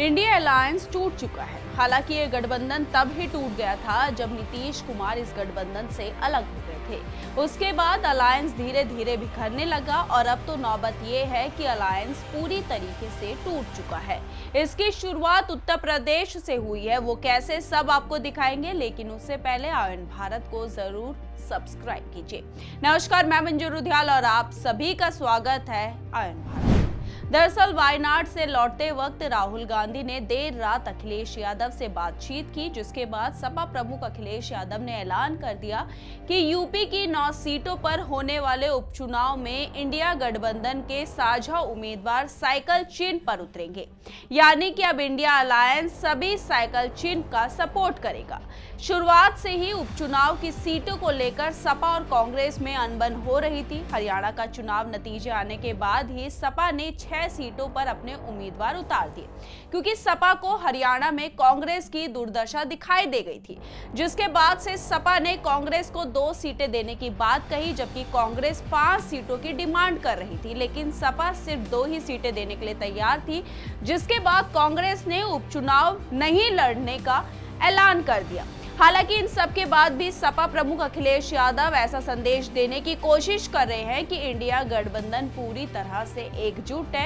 India alliance टूट चुका है। हालांकि ये गठबंधन तब ही टूट गया था जब नीतीश कुमार इस गठबंधन से अलग हो गए थे। उसके बाद अलायंस धीरे धीरे बिखरने लगा और अब तो नौबत ये है कि अलायंस पूरी तरीके से टूट चुका है। इसकी शुरुआत उत्तर प्रदेश से हुई है, वो कैसे सब आपको दिखाएंगे, लेकिन उससे पहले आयन भारत को जरूर सब्सक्राइब कीजिए। नमस्कार, मैं मंजू रुधियाल और आप सभी का स्वागत है आयन भारत। दरअसल वायनाड से लौटते वक्त राहुल गांधी ने देर रात अखिलेश यादव से बातचीत की, जिसके बाद सपा प्रमुख अखिलेश यादव ने ऐलान कर दिया कि यूपी की 9 सीटों पर होने वाले उपचुनाव में इंडिया गठबंधन के साझा उम्मीदवार साइकिल चिन्ह पर उतरेंगे। यानी कि अब इंडिया अलायंस सभी साइकिल चिन्ह का सपोर्ट करेगा। शुरुआत से ही उपचुनाव की सीटों को लेकर सपा और कांग्रेस में अनबन हो रही थी। हरियाणा का चुनाव नतीजे आने के बाद ही सपा ने 6 सीटों पर अपने उम्मीदवार उतार दिए, क्योंकि सपा को हरियाणा में कांग्रेस की दुर्दशा दिखाई दे गई थी। जिसके बाद से सपा ने कांग्रेस को 2 सीटें देने की बात कही, जबकि कांग्रेस 5 सीटों की डिमांड कर रही थी, लेकिन सपा सिर्फ 2 ही सीटें देने के लिए तैयार थी। जिसके बाद कांग्रेस ने उपचुनाव नहीं लड़ने का ऐलान कर दिया। हालांकि इन सब के बाद भी सपा प्रमुख अखिलेश यादव ऐसा संदेश देने की कोशिश कर रहे हैं कि इंडिया गठबंधन पूरी तरह से एकजुट है।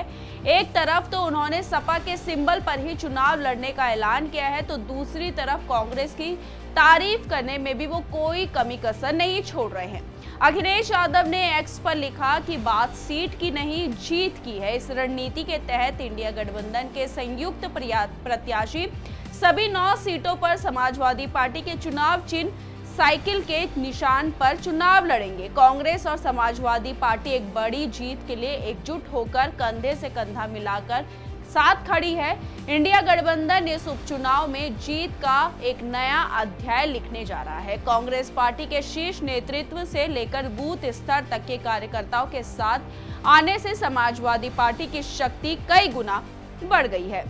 एक तरफ तो उन्होंने सपा के सिंबल पर ही चुनाव लड़ने का ऐलान किया है, तो दूसरी तरफ कांग्रेस की तारीफ करने में भी वो कोई कमी कसर नहीं छोड़ रहे हैं। अखिलेश यादव ने एक्स पर लिखा कि बात सीट की नहीं, जीत की है। इस रणनीति के तहत इंडिया गठबंधन के संयुक्त प्रत्याशी सभी 9 सीटों पर समाजवादी पार्टी के चुनाव चिन्ह साइकिल के निशान पर चुनाव लड़ेंगे। कांग्रेस और समाजवादी पार्टी एक बड़ी जीत के लिए एकजुट होकर कंधे से कंधा मिलाकर साथ खड़ी है। इंडिया गठबंधन इस उपचुनाव में जीत का एक नया अध्याय लिखने जा रहा है। कांग्रेस पार्टी के शीर्ष नेतृत्व से लेकर बूथ स्तर तक के कार्यकर्ताओं के साथ आने से समाजवादी पार्टी की शक्ति कई गुना बढ़ गई है।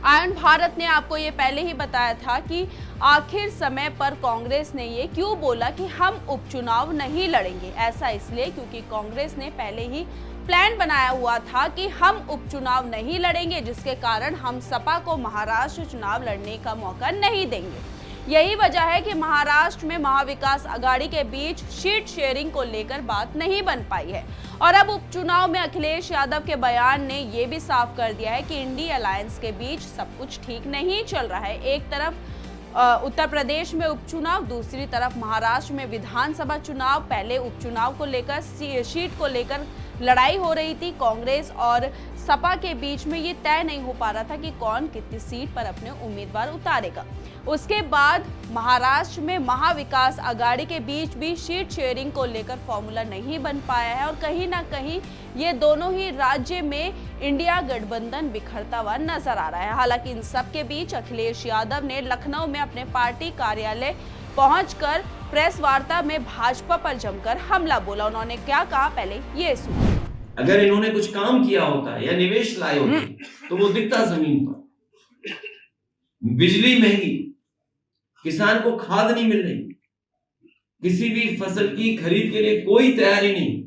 आयन भारत ने आपको ये पहले ही बताया था कि आखिर समय पर कांग्रेस ने ये क्यों बोला कि हम उपचुनाव नहीं लड़ेंगे। ऐसा इसलिए क्योंकि कांग्रेस ने पहले ही प्लान बनाया हुआ था कि हम उपचुनाव नहीं लड़ेंगे, जिसके कारण हम सपा को महाराष्ट्र चुनाव लड़ने का मौका नहीं देंगे। यही वजह है कि महाराष्ट्र में महाविकास आघाड़ी के बीच सीट शेयरिंग को लेकर बात नहीं बन पाई है। और अब उपचुनाव में अखिलेश यादव के बयान ने यह भी साफ कर दिया है कि इंडिया अलायंस के बीच सब कुछ ठीक नहीं चल रहा है। एक तरफ उत्तर प्रदेश में उपचुनाव, दूसरी तरफ महाराष्ट्र में विधानसभा चुनाव। पहले उपचुनाव को लेकर सीट को लेकर लड़ाई हो रही थी। कांग्रेस और सपा के बीच में ये तय नहीं हो पा रहा था कि कौन कितनी सीट पर अपने उम्मीदवार उतारेगा। उसके बाद महाराष्ट्र में महाविकास आघाड़ी के बीच भी सीट शेयरिंग को लेकर फॉर्मूला नहीं बन पाया है और कहीं ना कहीं ये दोनों ही राज्य में इंडिया गठबंधन बिखरता हुआ नजर आ रहा है। हालांकि इन सब के बीच अखिलेश यादव ने लखनऊ में अपने पार्टी कार्यालय पहुंचकर प्रेस वार्ता में भाजपा पर जमकर हमला बोला। उन्होंने क्या कहा, पहले ये सुनिए। अगर इन्होंने कुछ काम किया होता या निवेश लाए होते तो वो दिखता जमीन पर। बिजली महंगी, किसान को खाद नहीं मिल रही, किसी भी फसल की खरीद के लिए कोई तैयारी नहीं।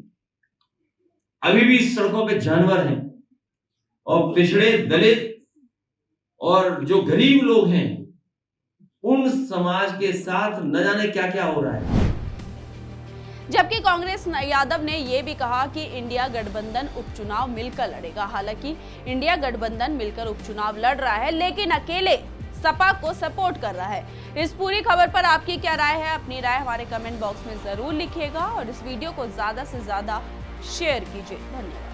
अभी भी सड़कों पे जानवर हैं और पिछड़े, दलित और जो गरीब लोग हैं, उन समाज के साथ न जाने क्या क्या हो रहा है। जबकि कांग्रेस यादव ने यह भी कहा कि इंडिया गठबंधन उपचुनाव मिलकर लड़ेगा। हालांकि इंडिया गठबंधन मिलकर उपचुनाव लड़ रहा है, लेकिन अकेले सपा को सपोर्ट कर रहा है। इस पूरी खबर पर आपकी क्या राय है? अपनी राय हमारे कमेंट बॉक्स में जरूर लिखिएगा और इस वीडियो को ज्यादा से ज्यादा शेयर कीजिए। धन्यवाद।